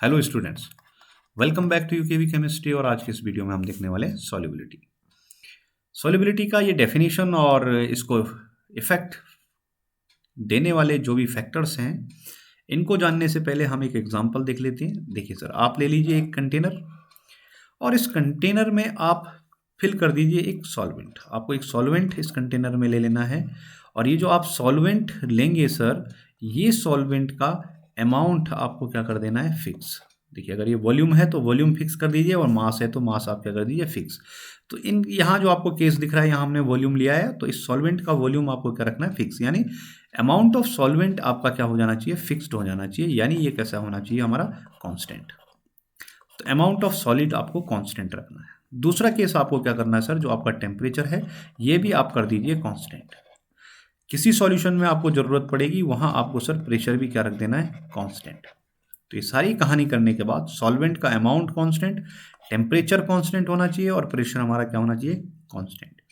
Hello students, welcome back to UKV chemistry. और आज के इस वीडियो में हम देखने वाले हैं सॉल्युबिलिटी का ये डेफिनेशन और इसको इफेक्ट देने वाले जो भी फैक्टर्स हैं इनको जानने से पहले हम एक एग्जांपल देख लेते हैं। देखिए सर, आप ले लीजिए एक कंटेनर और इस कंटेनर में आप फिल कर दीजिए एक सॉल्वेंट। आपको एक सॉल्वेंट इस कंटेनर में ले लेना है और ये जो आप सॉल्वेंट लेंगे सर, ये सॉल्वेंट का अमाउंट आपको क्या कर देना है, फिक्स। देखिए, अगर ये वॉल्यूम है तो वॉल्यूम फिक्स कर दीजिए और मास है तो मास आप क्या कर दीजिए, फिक्स। तो इन यहाँ जो आपको केस दिख रहा है, यहाँ हमने वॉल्यूम लिया है, तो इस सॉल्वेंट का वॉल्यूम आपको क्या रखना है, फिक्स। यानी अमाउंट ऑफ सॉल्वेंट आपका क्या हो जाना चाहिए, फिक्स्ड हो जाना चाहिए। यानी ये कैसा होना चाहिए, हमारा कांस्टेंट। तो अमाउंट ऑफ सॉलिड आपको कांस्टेंट रखना है। दूसरा केस आपको क्या करना है सर, जो आपका टेम्परेचर है ये भी आप कर दीजिए कांस्टेंट। किसी सॉल्यूशन में आपको ज़रूरत पड़ेगी वहाँ आपको सर प्रेशर भी क्या रख देना है, कांस्टेंट। तो ये सारी कहानी करने के बाद सॉल्वेंट का अमाउंट कांस्टेंट, टेम्परेचर कांस्टेंट होना चाहिए और प्रेशर हमारा क्या होना चाहिए, कांस्टेंट।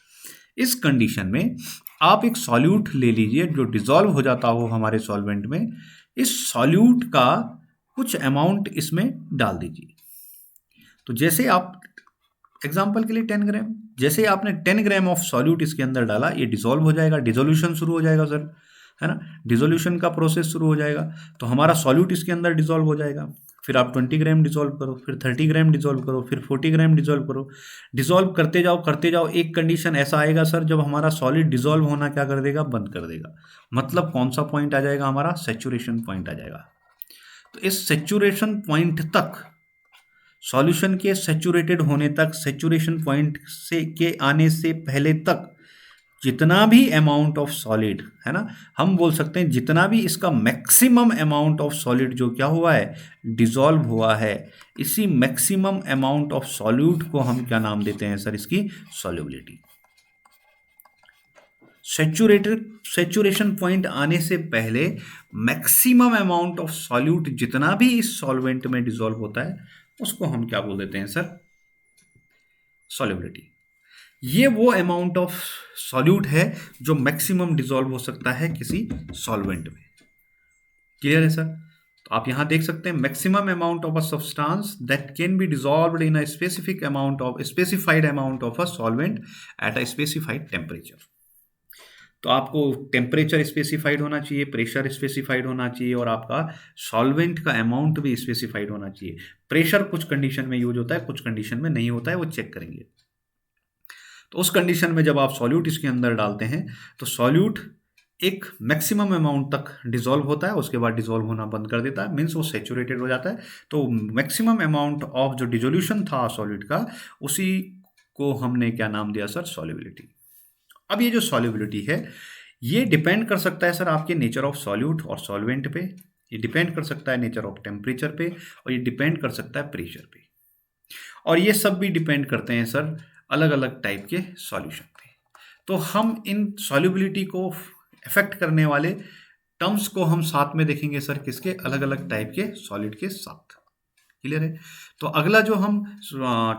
इस कंडीशन में आप एक सॉल्यूट ले लीजिए जो डिसॉल्व हो जाता हो हमारे सॉल्वेंट में। इस सॉल्यूट का कुछ अमाउंट इसमें डाल दीजिए। तो जैसे आप एग्जाम्पल के लिए 10 ग्राम, जैसे आपने 10 ग्राम ऑफ सॉल्यूट इसके अंदर डाला, ये डिसॉल्व हो जाएगा, डिसोल्यूशन शुरू हो जाएगा सर, है ना। डिसोल्यूशन का प्रोसेस शुरू हो जाएगा तो हमारा सॉल्यूट इसके अंदर डिसॉल्व हो जाएगा। फिर आप 20 ग्राम डिसॉल्व करो, फिर 30 ग्राम डिसॉल्व करो, फिर 40 ग्राम डिसॉल्व करो। डिसॉल्व करते जाओ। एक कंडीशन ऐसा आएगा सर, जब हमारा सॉलिड डिसॉल्व होना क्या कर देगा, बंद कर देगा। मतलब कौन सा पॉइंट आ जाएगा, हमारा सैचुरेशन पॉइंट आ जाएगा। तो इस सैचुरेशन पॉइंट तक, सॉल्यूशन के सैचुरेटेड होने तक, सैचुरेशन पॉइंट से के आने से पहले तक जितना भी अमाउंट ऑफ सॉलिड है ना, हम बोल सकते हैं जितना भी इसका मैक्सिमम अमाउंट ऑफ सॉलिड जो क्या हुआ है, डिसॉल्व हुआ है, इसी मैक्सिमम अमाउंट ऑफ सॉल्यूट को हम क्या नाम देते हैं सर, इसकी सॉल्युबिलिटी। सैचुरेशन पॉइंट आने से पहले मैक्सिमम अमाउंट ऑफ सॉल्यूट जितना भी इस सॉल्वेंट में डिसॉल्व होता है उसको हम क्या बोल देते हैं सर, सॉल्युबिलिटी। ये वो अमाउंट ऑफ सॉल्यूट है जो मैक्सिमम डिसॉल्व हो सकता है किसी सॉल्वेंट में। क्लियर है सर। तो आप यहां देख सकते हैं, maximum amount of a substance that can be dissolved in a specified amount of a solvent at a specified temperature. तो आपको टेम्परेचर स्पेसिफाइड होना चाहिए, प्रेशर स्पेसिफाइड होना चाहिए और आपका सॉल्वेंट का अमाउंट भी स्पेसिफाइड होना चाहिए। प्रेशर कुछ कंडीशन में यूज होता है, कुछ कंडीशन में नहीं होता है, वो चेक करेंगे। तो उस कंडीशन में जब आप सॉल्यूट इसके अंदर डालते हैं तो सॉल्यूट एक मैक्सिमम अमाउंट तक डिसॉल्व होता है, उसके बाद डिसॉल्व होना बंद कर देता है, मीन्स वो सैचुरेटेड हो जाता है। तो मैक्सिमम अमाउंट ऑफ जो डिसोल्यूशन था सॉल्यूट का, उसी को हमने क्या नाम दिया सर, सॉल्युबिलिटी। अब ये जो सॉल्युबिलिटी है ये डिपेंड कर सकता है सर आपके नेचर ऑफ सॉल्यूट और सॉल्वेंट पे, ये डिपेंड कर सकता है नेचर ऑफ टेम्परेचर पे, और ये डिपेंड कर सकता है प्रेशर पे, और ये सब भी डिपेंड करते हैं सर अलग अलग टाइप के सॉल्यूशन पे। तो हम इन सॉल्युबिलिटी को अफेक्ट करने वाले टर्म्स को हम साथ में देखेंगे सर, किसके, अलग अलग टाइप के सॉलिड के साथ। क्लियर है। तो अगला जो हम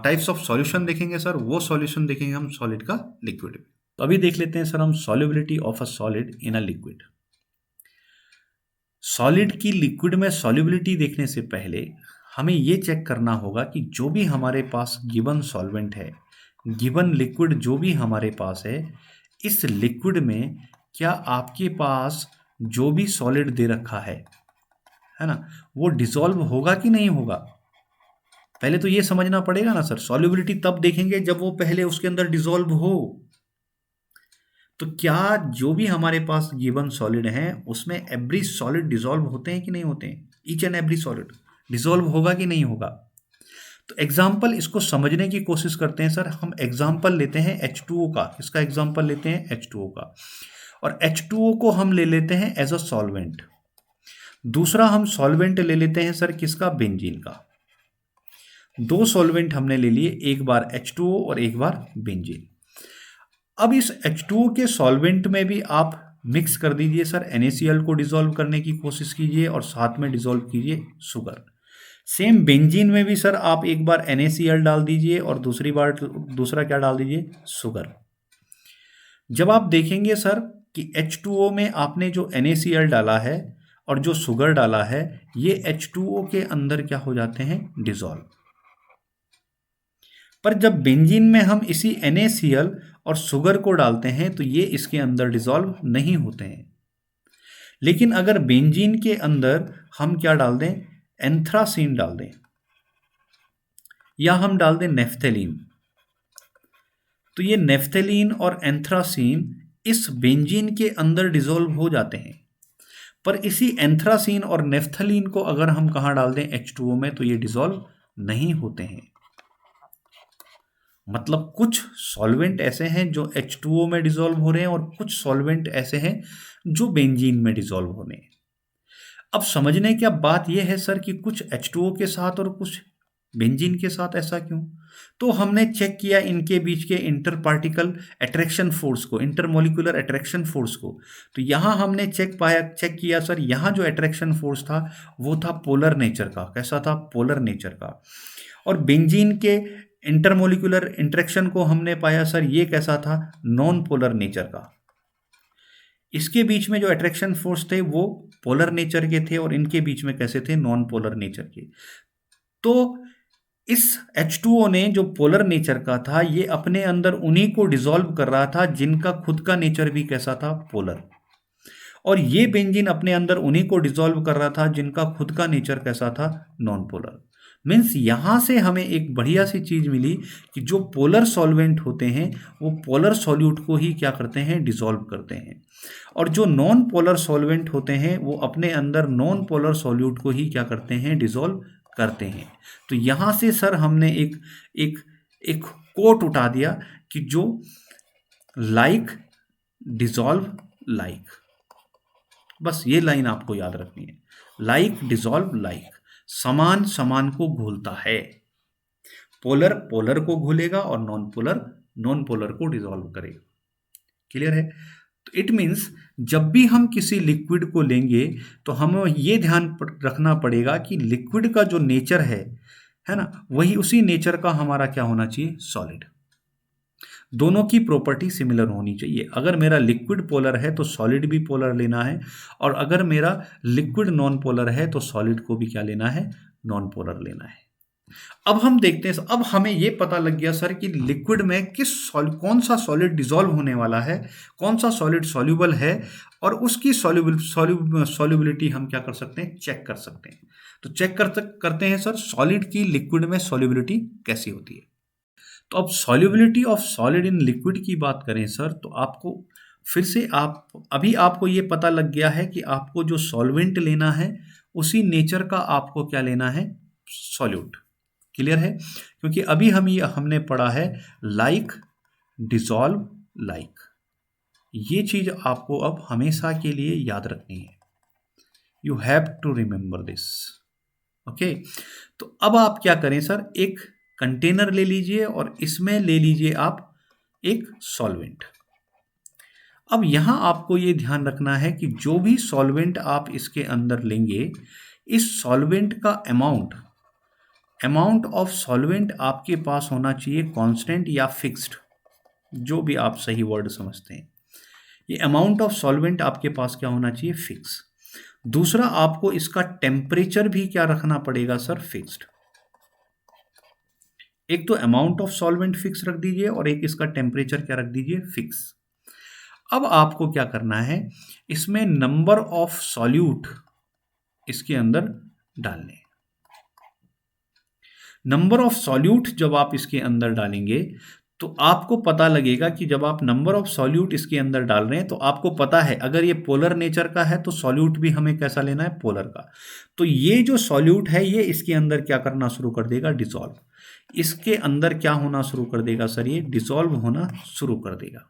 टाइप्स ऑफ सॉल्यूशन देखेंगे सर, वो सॉल्यूशन देखेंगे हम सॉलिड का लिक्विड में। तो अभी देख लेते हैं सर हम solubility of a solid in a liquid. Solid की लिक्विड में सॉल्युबिलिटी देखने से पहले हमें ये चेक करना होगा कि जो भी हमारे पास गिवन सॉल्वेंट है, गिवन लिक्विड जो भी हमारे पास है, इस लिक्विड में क्या आपके पास जो भी सॉलिड दे रखा है ना, वो डिसॉल्व होगा कि नहीं होगा। पहले तो ये समझना पड़ेगा ना सर, सॉल्युबिलिटी तब देखेंगे जब वो पहले उसके अंदर डिसॉल्व हो। तो क्या जो भी हमारे पास गिवन सॉलिड है उसमें एवरी सॉलिड डिसॉल्व होते हैं कि नहीं होते हैं, each and every solid dissolve होगा कि नहीं होगा। तो एग्जाम्पल इसको समझने की कोशिश करते हैं सर। हम एग्जाम्पल लेते हैं H2O का। किसका एग्जाम्पल लेते हैं, H2O का। और H2O को हम ले लेते हैं एज अ सॉल्वेंट। दूसरा हम सॉल्वेंट ले लेते हैं सर किसका, बेंजीन का। दो सॉल्वेंट हमने ले लिए, एक बार H2O और एक बार बेंजीन। अब इस H2O के सॉल्वेंट में भी आप मिक्स कर दीजिए सर, NaCl को डिसॉल्व करने की कोशिश कीजिए और साथ में डिसॉल्व कीजिए शुगर। सेम बेंजीन में भी सर आप एक बार NaCl डाल दीजिए और दूसरा क्या डाल दीजिए, शुगर। जब आप देखेंगे सर कि H2O में आपने जो NaCl डाला है और जो शुगर डाला है ये H2O के अंदर क्या हो जाते हैं, डिसॉल्व। पर जब बेंजीन में हम इसी NaCl और शुगर को डालते हैं तो ये इसके अंदर डिसॉल्व नहीं होते हैं। लेकिन अगर बेंजीन के अंदर हम क्या डाल दें, एंथ्रासीन डाल दें या हम डाल दें नेफ्थेलीन, तो ये नेफ्थेलीन और एंथ्रासीन इस बेंजीन के अंदर डिसॉल्व हो जाते हैं। पर इसी एंथ्रासीन और नेफ्थेलीन को अगर हम कहाँ डाल दें, H2O में, तो ये डिसॉल्व नहीं होते हैं। मतलब कुछ सॉल्वेंट ऐसे हैं जो H2O में डिसॉल्व हो रहे हैं और कुछ सॉल्वेंट ऐसे हैं जो बेंजीन में डिसॉल्व हो रहे हैं। अब समझने की बात यह है सर कि कुछ H2O के साथ और कुछ बेंजीन के साथ, ऐसा क्यों? तो हमने चेक किया इनके बीच के इंटर पार्टिकल अट्रैक्शन फोर्स को, इंटरमोलिकुलर अट्रैक्शन फोर्स को। तो यहाँ हमने चेक किया सर, यहाँ जो अट्रैक्शन फोर्स था वो था पोलर नेचर का। कैसा था? पोलर नेचर का। और बेंजीन के इंटरमोलिकुलर इंटरेक्शन को हमने पाया सर, ये कैसा था? नॉन पोलर नेचर का। इसके बीच में जो अट्रैक्शन फोर्स थे वो पोलर नेचर के थे और इनके बीच में कैसे थे? नॉन पोलर नेचर के। तो इस H2O ने जो पोलर नेचर का था ये अपने अंदर उन्हीं को डिसॉल्व कर रहा था जिनका खुद का नेचर भी कैसा था? पोलर। और ये बेंजीन अपने अंदर उन्हीं को डिसॉल्व कर रहा था जिनका खुद का नेचर कैसा था? Non polar. मीन्स यहाँ से हमें एक बढ़िया सी चीज़ मिली कि जो पोलर सॉल्वेंट होते हैं वो पोलर सॉल्यूट को ही क्या करते हैं? डिसॉल्व करते हैं। और जो नॉन पोलर सॉल्वेंट होते हैं वो अपने अंदर नॉन पोलर सॉल्यूट को ही क्या करते हैं? डिसॉल्व करते हैं। तो यहाँ से सर हमने एक एक एक कोट उठा दिया कि जो लाइक डिसॉल्व लाइक, बस ये लाइन आपको याद रखनी है। लाइक डिसॉल्व लाइक, समान समान को घोलता है। पोलर पोलर को घोलेगा और नॉन पोलर नॉन पोलर को डिसॉल्व करेगा। क्लियर है? तो इट मीन्स जब भी हम किसी लिक्विड को लेंगे तो हमें ये ध्यान रखना पड़ेगा कि लिक्विड का जो नेचर है ना, वही उसी नेचर का हमारा क्या होना चाहिए? सॉलिड। दोनों की प्रॉपर्टी सिमिलर होनी चाहिए। अगर मेरा लिक्विड पोलर है तो सॉलिड भी पोलर लेना है, और अगर मेरा लिक्विड नॉन पोलर है तो सॉलिड को भी क्या लेना है? नॉन पोलर लेना है। अब हम देखते हैं, अब हमें ये पता लग गया सर कि लिक्विड में कौन सा सॉलिड डिसॉल्व होने वाला है, कौन सा सॉलिड सॉल्युबल है, और उसकी सॉल्युबिलिटी हम क्या कर सकते हैं? चेक कर सकते हैं। तो चेक करते हैं सर सॉलिड की लिक्विड में सॉल्युबिलिटी कैसी होती है। तो अब solubility of solid in liquid की बात करें सर, तो आपको फिर से आपको ये पता लग गया है कि आपको जो सॉल्वेंट लेना है उसी नेचर का आपको क्या लेना है? सॉल्यूट। क्लियर है? क्योंकि अभी हमने पढ़ा है लाइक डिसॉल्व लाइक। ये चीज आपको अब हमेशा के लिए याद रखनी है। You have to remember this. Okay, तो अब आप क्या करें सर, एक कंटेनर ले लीजिए और इसमें ले लीजिए आप एक सॉल्वेंट। अब यहां आपको ये ध्यान रखना है कि जो भी सॉल्वेंट आप इसके अंदर लेंगे, इस सॉल्वेंट का अमाउंट ऑफ सॉल्वेंट आपके पास होना चाहिए कांस्टेंट या फिक्स्ड, जो भी आप सही वर्ड समझते हैं। ये अमाउंट ऑफ सॉल्वेंट आपके पास क्या होना चाहिए? फिक्स। दूसरा, आपको इसका टेम्परेचर भी क्या रखना पड़ेगा सर? फिक्स्ड। एक तो अमाउंट ऑफ सॉल्वेंट फिक्स रख दीजिए और एक इसका टेम्परेचर क्या रख दीजिए? फिक्स। अब आपको क्या करना है, इसमें नंबर ऑफ सॉल्यूट इसके अंदर डालने। नंबर ऑफ सॉल्यूट जब आप इसके अंदर डालेंगे तो आपको पता लगेगा कि जब आप नंबर ऑफ सॉल्यूट इसके अंदर डाल रहे हैं तो आपको पता है अगर ये पोलर नेचर का है तो सॉल्यूट भी हमें कैसा लेना है? पोलर का। तो ये जो सॉल्यूट है ये इसके अंदर क्या करना शुरू कर देगा? डिसॉल्व। इसके अंदर क्या होना शुरू कर देगा सर? ये डिसॉल्व होना शुरू कर देगा।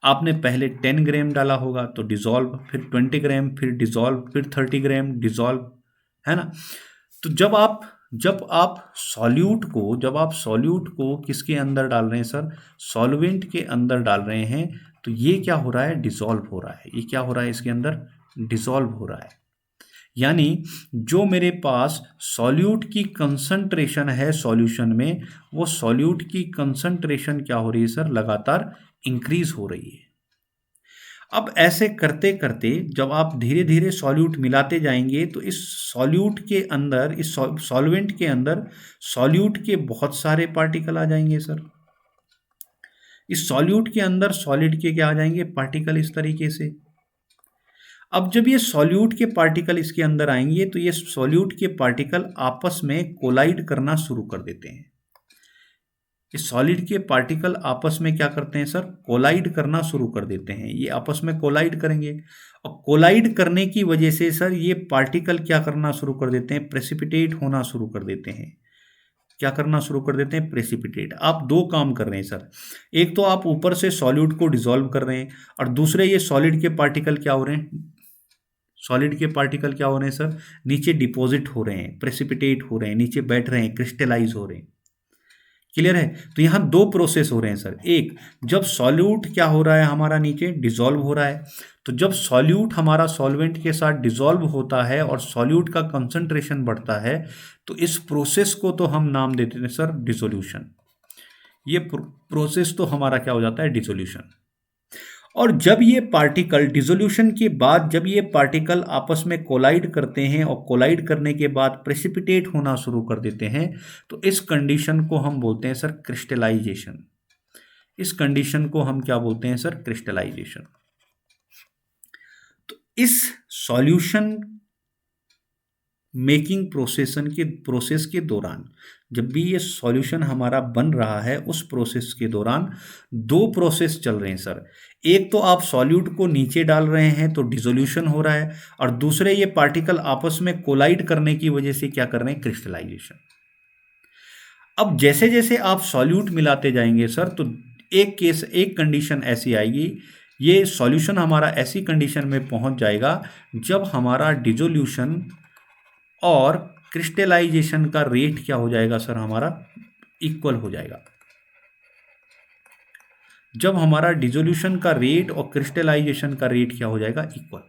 आपने पहले 10 ग्राम डाला होगा तो डिसॉल्व, फिर 20 ग्राम, फिर डिसॉल्व, फिर 30 ग्राम डिसॉल्व, है ना? तो जब आप सॉल्यूट को किसके अंदर डाल रहे हैं सर? सॉल्वेंट के अंदर डाल रहे हैं, तो ये क्या हो रहा है? डिसॉल्व हो रहा है। ये क्या हो रहा है? इसके अंदर डिसॉल्व हो रहा है। यानी जो मेरे पास सॉल्यूट की कंसंट्रेशन है सॉल्यूशन में, वो सॉल्यूट की कंसंट्रेशन क्या हो रही है सर? लगातार इंक्रीज हो रही है। अब ऐसे करते करते जब आप धीरे धीरे सॉल्यूट मिलाते जाएंगे तो इस सॉल्यूट के अंदर, इस सॉल्वेंट के अंदर सॉल्यूट के बहुत सारे पार्टिकल आ जाएंगे सर। इस सॉल्यूट के अंदर सॉलिड के क्या आ जाएंगे, पार्टिकल, इस तरीके से। अब जब ये सॉल्यूट के पार्टिकल इसके अंदर आएंगे तो ये सॉल्यूट के पार्टिकल आपस में कोलाइड करना शुरू कर देते हैं। इस सॉलिड के पार्टिकल आपस में क्या करते हैं सर, कोलाइड करना शुरू कर देते हैं। ये आपस में कोलाइड करेंगे और कोलाइड करने की वजह से सर ये पार्टिकल क्या करना शुरू कर देते हैं, प्रेसिपिटेट होना शुरू कर देते हैं। क्या करना शुरू कर देते हैं, प्रेसिपिटेट। आप दो काम कर रहे हैं सर, एक तो आप ऊपर से सॉल्यूट को डिसॉल्व कर रहे हैं और दूसरे ये सॉलिड के पार्टिकल क्या हो रहे हैं, सॉलिड के पार्टिकल क्या हो रहे हैं सर, नीचे डिपॉजिट हो रहे हैं, प्रेसिपिटेट हो रहे हैं, नीचे बैठ रहे हैं, क्रिस्टलाइज हो रहे हैं। क्लियर है। तो यहां दो प्रोसेस हो रहे हैं सर। एक, जब सॉल्यूट क्या हो रहा है हमारा नीचे डिसॉल्व हो रहा है, तो जब सॉल्यूट हमारा सॉल्वेंट के साथ डिसॉल्व होता है और सॉल्यूट का कंसंट्रेशन बढ़ता है तो इस प्रोसेस को तो हम नाम देते हैं सर डिसोल्यूशन। ये प्रोसेस तो हमारा क्या हो जाता है, डिसोल्यूशन। और जब ये पार्टिकल डिसोल्यूशन के बाद जब ये पार्टिकल आपस में कोलाइड करते हैं और कोलाइड करने के बाद प्रेसिपिटेट होना शुरू कर देते हैं तो इस कंडीशन को हम बोलते हैं सर क्रिस्टलाइजेशन। इस कंडीशन को हम क्या बोलते हैं सर, क्रिस्टलाइजेशन। तो इस सॉल्यूशन मेकिंग प्रोसेस के दौरान जब भी ये सॉल्यूशन हमारा बन रहा है उस प्रोसेस के दौरान दो प्रोसेस चल रहे हैं सर। एक तो आप सॉल्यूट को नीचे डाल रहे हैं तो डिसोल्यूशन हो रहा है और दूसरे ये पार्टिकल आपस में कोलाइड करने की वजह से क्या कर रहे हैं, क्रिस्टलाइजेशन। अब जैसे जैसे आप सॉल्यूट मिलाते जाएंगे सर तो एक कंडीशन ऐसी आएगी, ये सॉल्यूशन हमारा ऐसी कंडीशन में पहुंच जाएगा जब हमारा डिसोल्यूशन और क्रिस्टलाइजेशन का रेट क्या हो जाएगा सर, हमारा इक्वल हो जाएगा। जब हमारा डिसोल्यूशन का रेट और क्रिस्टलाइजेशन का रेट क्या हो जाएगा, इक्वल।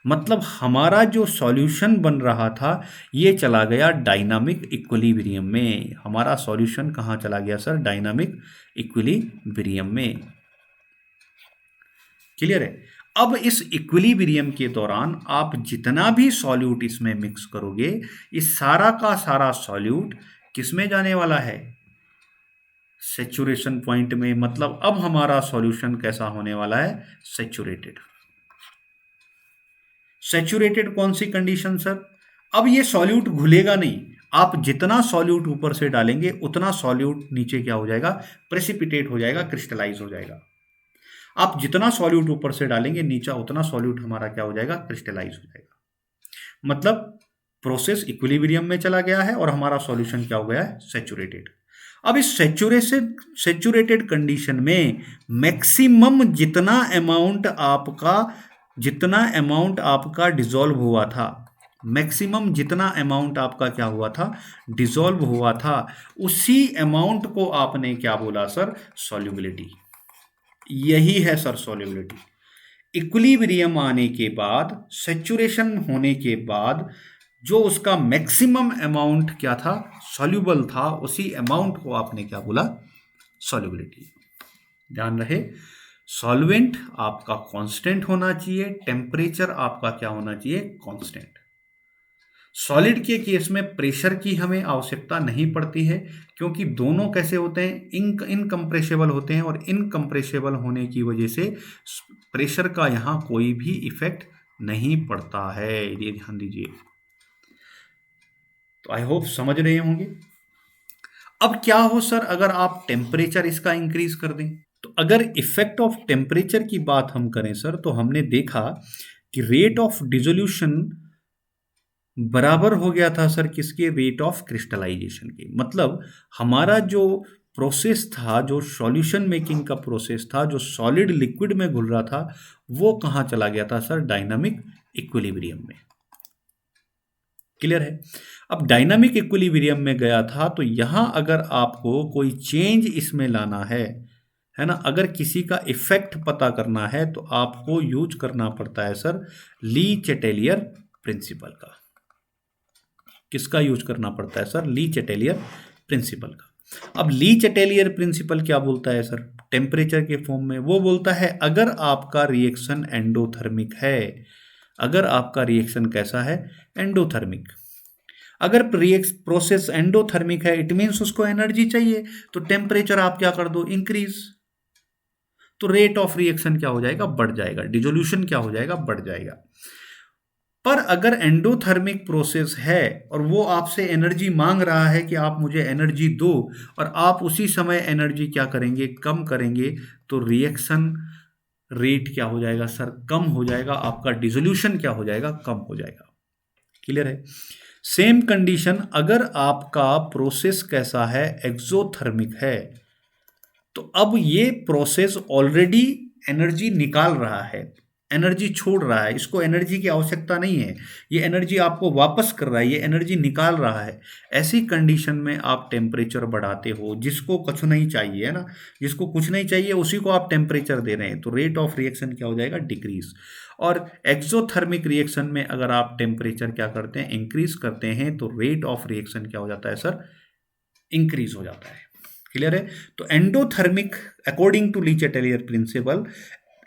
मतलब हमारा जो सॉल्यूशन बन रहा था ये चला गया डायनामिक इक्विलिब्रियम में। हमारा सॉल्यूशन कहाँ चला गया सर, डायनामिक इक्विलिब्रियम में। क्लियर है। अब इस इक्विलिब्रियम के दौरान आप जितना भी सॉल्यूट इसमें मिक्स करोगे इस सारा का सारा सॉल्यूट किस में जाने वाला है, सैचुरेशन पॉइंट में। मतलब अब हमारा सॉल्यूशन कैसा होने वाला है, सैचुरेटेड। सैचुरेटेड कौन सी कंडीशन सर, अब ये सॉल्यूट घुलेगा नहीं। आप जितना सॉल्यूट ऊपर से डालेंगे उतना सॉल्यूट नीचे क्या हो जाएगा, प्रेसिपिटेट हो जाएगा, क्रिस्टलाइज हो जाएगा। आप जितना सॉल्यूट ऊपर से डालेंगे नीचे उतना सॉल्यूट हमारा क्या हो जाएगा, क्रिस्टलाइज हो जाएगा। मतलब प्रोसेस इक्विलिब्रियम में चला गया है और हमारा सॉल्यूशन क्या हो गया है, सैचुरेटेड। अब इस सैचुरेटेड कंडीशन में मैक्सिमम जितना अमाउंट आपका डिसॉल्व हुआ था, मैक्सिमम जितना अमाउंट आपका क्या हुआ था, डिसॉल्व हुआ था, उसी अमाउंट को आपने क्या बोला सर, सॉल्युबिलिटी। यही है सर सॉल्युबिलिटी। इक्विलिब्रियम आने के बाद, सैचुरेशन होने के बाद जो उसका मैक्सिमम अमाउंट क्या था, सॉल्युबल था, उसी अमाउंट को आपने क्या बोला, सॉल्युबिलिटी। ध्यान रहे, सॉल्वेंट आपका कांस्टेंट होना चाहिए, टेम्परेचर आपका क्या होना चाहिए, कांस्टेंट। सॉलिड के केस में प्रेशर की हमें आवश्यकता नहीं पड़ती है क्योंकि दोनों कैसे होते हैं, इनकम्प्रेसिबल होते हैं और इनकम्प्रेसिबल होने की वजह से प्रेशर का यहां कोई भी इफेक्ट नहीं पड़ता है। ये ध्यान दीजिए। तो आई होप समझ रहे होंगे। अब क्या हो सर अगर आप टेम्परेचर इसका इंक्रीज कर दें, तो अगर इफेक्ट ऑफ टेम्परेचर की बात हम करें सर तो हमने देखा कि रेट ऑफ डिसोल्यूशन बराबर हो गया था सर किसके, रेट ऑफ क्रिस्टलाइजेशन के। मतलब हमारा जो प्रोसेस था, जो सॉल्यूशन मेकिंग का प्रोसेस था, जो सॉलिड लिक्विड में घुल रहा था, वो कहाँ चला गया था सर, डायनामिक इक्विलिब्रियम में। क्लियर है। अब डायनामिक इक्विलिब्रियम में गया था तो यहां अगर आपको कोई चेंज इसमें लाना है ना, अगर किसी का इफेक्ट पता करना है तो आपको यूज करना पड़ता है सर ली चैटेलियर प्रिंसिपल का। किसका यूज करना पड़ता है सर, ली चैटेलियर प्रिंसिपल का। अब ली चैटेलियर प्रिंसिपल क्या बोलता है सर, टेम्परेचर के फॉर्म में। वो बोलता है अगर आपका रिएक्शन एंडोथर्मिक है, अगर आपका रिएक्शन कैसा है, एंडोथर्मिक। अगर प्रोसेस एंडोथर्मिक है इट मीन्स उसको एनर्जी चाहिए, तो टेम्परेचर आप क्या कर दो, इंक्रीज, तो रेट ऑफ रिएक्शन क्या हो जाएगा, बढ़ जाएगा, डिसोल्यूशन क्या हो जाएगा, बढ़ जाएगा। पर अगर एंडोथर्मिक प्रोसेस है और वो आपसे एनर्जी मांग रहा है कि आप मुझे एनर्जी दो, और आप उसी समय एनर्जी क्या करेंगे, कम करेंगे, तो रिएक्शन रेट क्या हो जाएगा सर, कम हो जाएगा, आपका डिसोल्यूशन क्या हो जाएगा, कम हो जाएगा। क्लियर है। सेम कंडीशन अगर आपका प्रोसेस कैसा है, एक्सोथर्मिक है, तो अब ये प्रोसेस ऑलरेडी एनर्जी निकाल रहा है, एनर्जी छोड़ रहा है, इसको एनर्जी की आवश्यकता नहीं है, ये एनर्जी आपको वापस कर रहा है, ये एनर्जी निकाल रहा है। ऐसी कंडीशन में आप टेम्परेचर बढ़ाते हो, जिसको कुछ नहीं चाहिए है ना, जिसको कुछ नहीं चाहिए उसी को आप टेम्परेचर दे रहे हैं, तो रेट ऑफ रिएक्शन क्या हो जाएगा, डिक्रीज। और एक्सोथर्मिक रिएक्शन में अगर आप टेम्परेचर क्या करते हैं, इंक्रीज करते हैं, तो रेट ऑफ रिएक्शन क्या हो जाता है सर, इंक्रीज हो जाता है। क्लियर है। तो endothermic, according to Le Chatelier principle,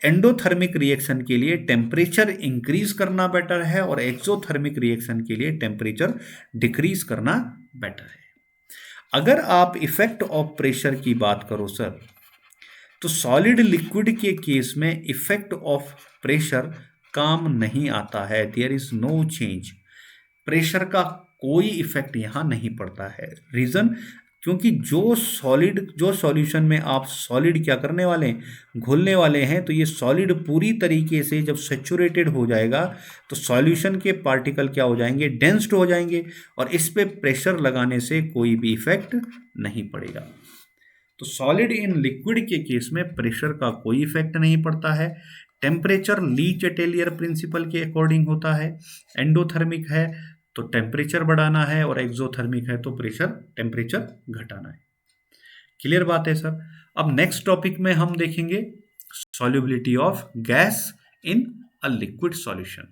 endothermic reaction के लिए टेम्परेचर इंक्रीज करना बेटर है और एक्सोथर्मिक रिएक्शन के लिए टेम्परेचर डिक्रीज करना बेटर है। अगर आप इफेक्ट ऑफ प्रेशर की बात करो सर, तो सॉलिड लिक्विड के केस में इफेक्ट ऑफ प्रेशर काम नहीं आता है, there is no change, pressure का कोई इफेक्ट यहां नहीं पड़ता है। रीजन, क्योंकि जो सॉल्यूशन में आप सॉलिड क्या करने वाले हैं, घोलने वाले हैं, तो ये सॉलिड पूरी तरीके से जब सेचुरेटेड हो जाएगा तो सॉल्यूशन के पार्टिकल क्या हो जाएंगे, डेंस्ड हो जाएंगे, और इस पे प्रेशर लगाने से कोई भी इफेक्ट नहीं पड़ेगा। तो सॉलिड इन लिक्विड के केस में प्रेशर का कोई इफेक्ट नहीं पड़ता है। टेम्परेचर लीच-एटेलियर प्रिंसिपल के अकॉर्डिंग होता है। एंडोथर्मिक है तो टेम्परेचर बढ़ाना है, और एक्सोथर्मिक है तो टेम्परेचर घटाना है। क्लियर बात है सर। अब नेक्स्ट टॉपिक में हम देखेंगे solubility of gas in a liquid solution.